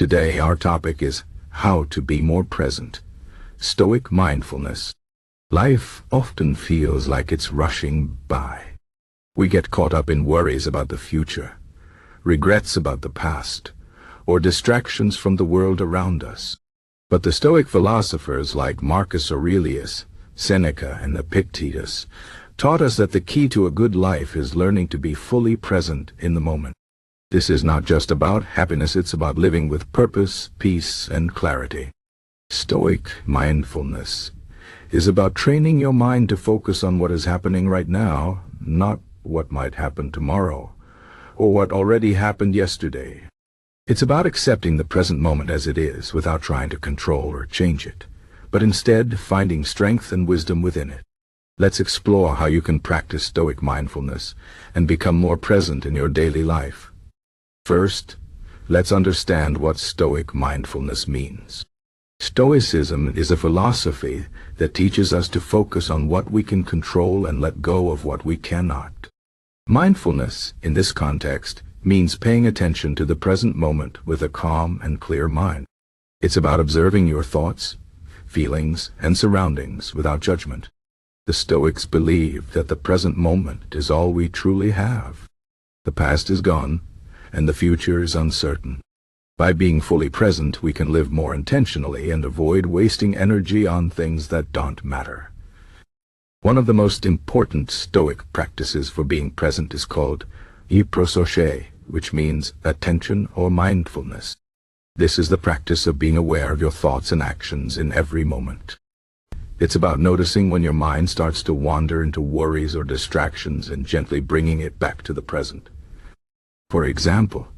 Today our topic is how to be more present. Stoic mindfulness. Life often feels like it's rushing by. We get caught up in worries about the future, regrets about the past, or distractions from the world around us. But the Stoic philosophers like Marcus Aurelius, Seneca, and Epictetus taught us that the key to a good life is learning to be fully present in the moment. This is not just about happiness, it's about living with purpose, peace, and clarity. Stoic mindfulness is about training your mind to focus on what is happening right now, not what might happen tomorrow, or what already happened yesterday. It's about accepting the present moment as it is without trying to control or change it, but instead finding strength and wisdom within it. Let's explore how you can practice Stoic mindfulness and become more present in your daily life. First, let's understand what Stoic mindfulness means. Stoicism is a philosophy that teaches us to focus on what we can control and let go of what we cannot. Mindfulness, in this context, means paying attention to the present moment with a calm and clear mind. It's about observing your thoughts, feelings, and surroundings without judgment. The Stoics believe that the present moment is all we truly have. The past is gone, and the future is uncertain. By being fully present, we can live more intentionally and avoid wasting energy on things that don't matter. One of the most important Stoic practices for being present is called prosoche, which means attention or mindfulness. This is the practice of being aware of your thoughts and actions in every moment. It's about noticing when your mind starts to wander into worries or distractions and gently bringing it back to the present. For example,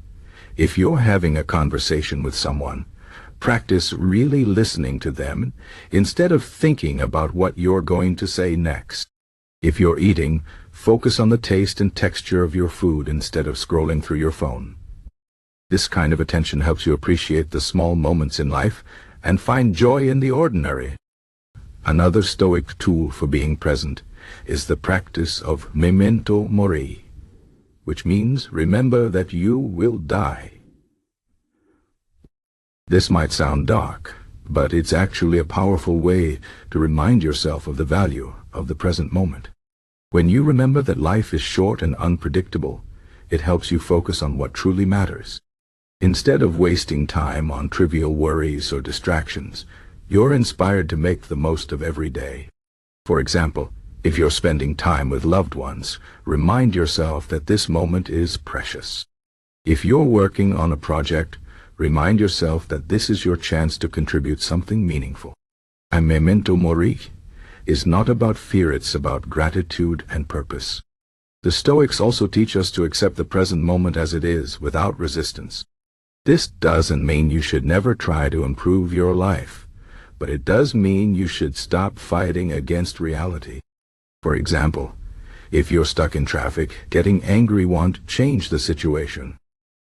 if you're having a conversation with someone, practice really listening to them instead of thinking about what you're going to say next. If you're eating, focus on the taste and texture of your food instead of scrolling through your phone. This kind of attention helps you appreciate the small moments in life and find joy in the ordinary. Another Stoic tool for being present is the practice of Memento mori, which means remember that you will die. This might sound dark, but it's actually a powerful way to remind yourself of the value of the present moment. When you remember that life is short and unpredictable, it helps you focus on what truly matters. Instead of wasting time on trivial worries or distractions, you're inspired to make the most of every day. For example, if you're spending time with loved ones, remind yourself that this moment is precious. If you're working on a project, remind yourself that this is your chance to contribute something meaningful. And memento mori is not about fear, it's about gratitude and purpose. The Stoics also teach us to accept the present moment as it is, without resistance. This doesn't mean you should never try to improve your life, but it does mean you should stop fighting against reality. For example, if you're stuck in traffic, getting angry won't change the situation.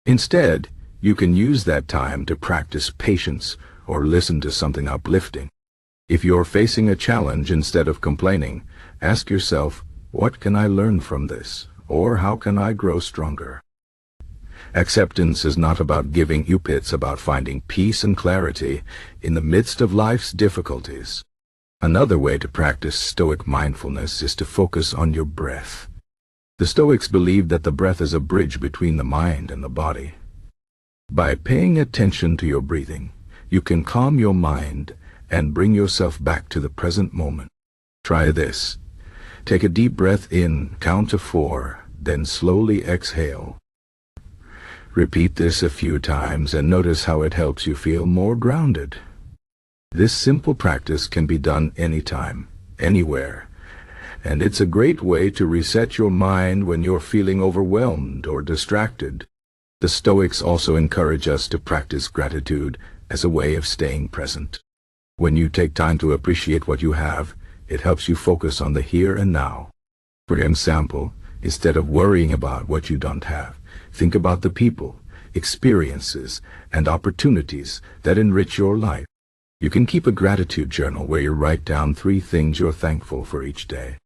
Instead, you can use that time to practice patience or listen to something uplifting. If you're facing a challenge, instead of complaining, ask yourself, what can I learn from this? Or how can I grow stronger? Acceptance is not about giving up, it's about finding peace and clarity in the midst of life's difficulties. Another way to practice Stoic mindfulness is to focus on your breath. The Stoics believe that the breath is a bridge between the mind and the body. By paying attention to your breathing, you can calm your mind and bring yourself back to the present moment. Try this. Take a deep breath in, count to 4, then slowly exhale. Repeat this a few times and notice how it helps you feel more grounded. This simple practice can be done anytime, anywhere, and it's a great way to reset your mind when you're feeling overwhelmed or distracted. The Stoics also encourage us to practice gratitude as a way of staying present. When you take time to appreciate what you have, it helps you focus on the here and now. For example, instead of worrying about what you don't have, think about the people, experiences, and opportunities that enrich your life. You can keep a gratitude journal where you write down 3 things you're thankful for each day.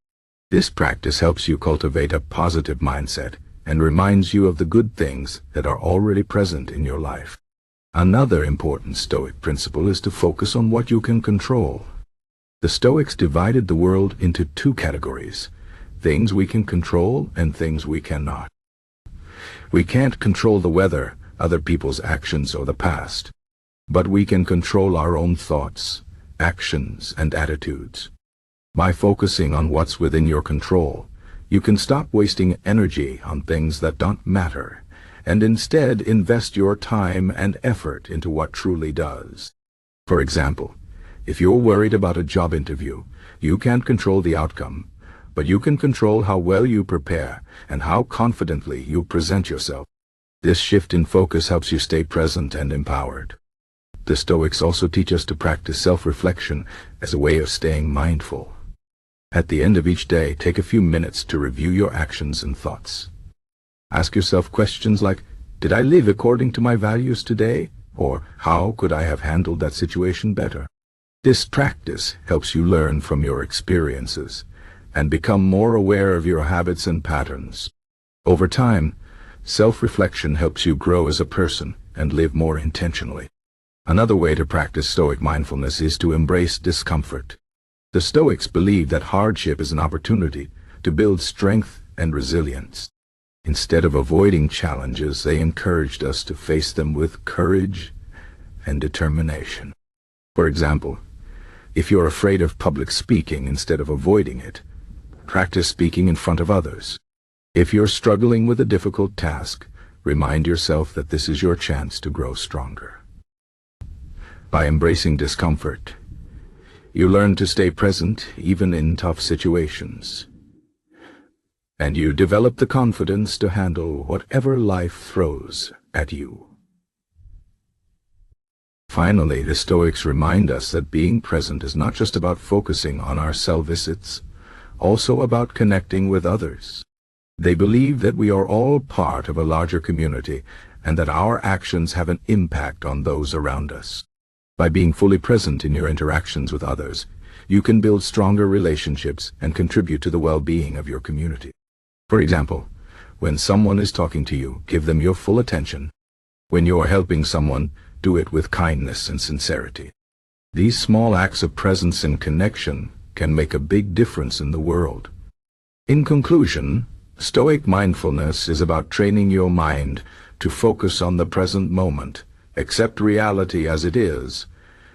This practice helps you cultivate a positive mindset and reminds you of the good things that are already present in your life. Another important Stoic principle is to focus on what you can control. The Stoics divided the world into two categories: things we can control and things we cannot. We can't control the weather, other people's actions, or the past, but we can control our own thoughts, actions, and attitudes. By focusing on what's within your control, you can stop wasting energy on things that don't matter, and instead invest your time and effort into what truly does. For example, if you're worried about a job interview, you can't control the outcome, but you can control how well you prepare and how confidently you present yourself. This shift in focus helps you stay present and empowered. The Stoics also teach us to practice self-reflection as a way of staying mindful. At the end of each day, take a few minutes to review your actions and thoughts. Ask yourself questions like, did I live according to my values today? Or how could I have handled that situation better? This practice helps you learn from your experiences and become more aware of your habits and patterns. Over time, self-reflection helps you grow as a person and live more intentionally. Another way to practice Stoic mindfulness is to embrace discomfort. The Stoics believe that hardship is an opportunity to build strength and resilience. Instead of avoiding challenges, they encouraged us to face them with courage and determination. For example, if you're afraid of public speaking, instead of avoiding it, practice speaking in front of others. If you're struggling with a difficult task, remind yourself that this is your chance to grow stronger. By embracing discomfort, you learn to stay present even in tough situations. And you develop the confidence to handle whatever life throws at you. Finally, the Stoics remind us that being present is not just about focusing on ourselves, it's also about connecting with others. They believe that we are all part of a larger community and that our actions have an impact on those around us. By being fully present in your interactions with others, you can build stronger relationships and contribute to the well-being of your community. For example, when someone is talking to you, give them your full attention. When you are helping someone, do it with kindness and sincerity. These small acts of presence and connection can make a big difference in the world. In conclusion, Stoic mindfulness is about training your mind to focus on the present moment, accept reality as it is,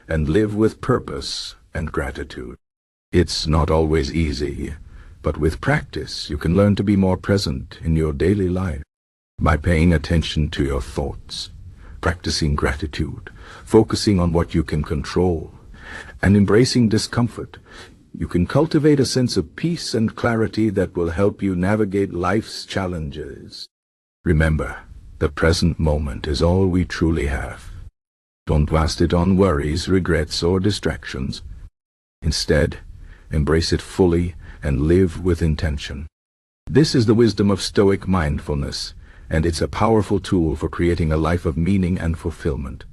and live with purpose and gratitude. It's not always easy, but with practice you can learn to be more present in your daily life. By paying attention to your thoughts, practicing gratitude, focusing on what you can control, and embracing discomfort, you can cultivate a sense of peace and clarity that will help you navigate life's challenges. Remember, the present moment is all we truly have. Don't waste it on worries, regrets, or distractions. Instead, embrace it fully and live with intention. This is the wisdom of Stoic mindfulness, and it's a powerful tool for creating a life of meaning and fulfillment.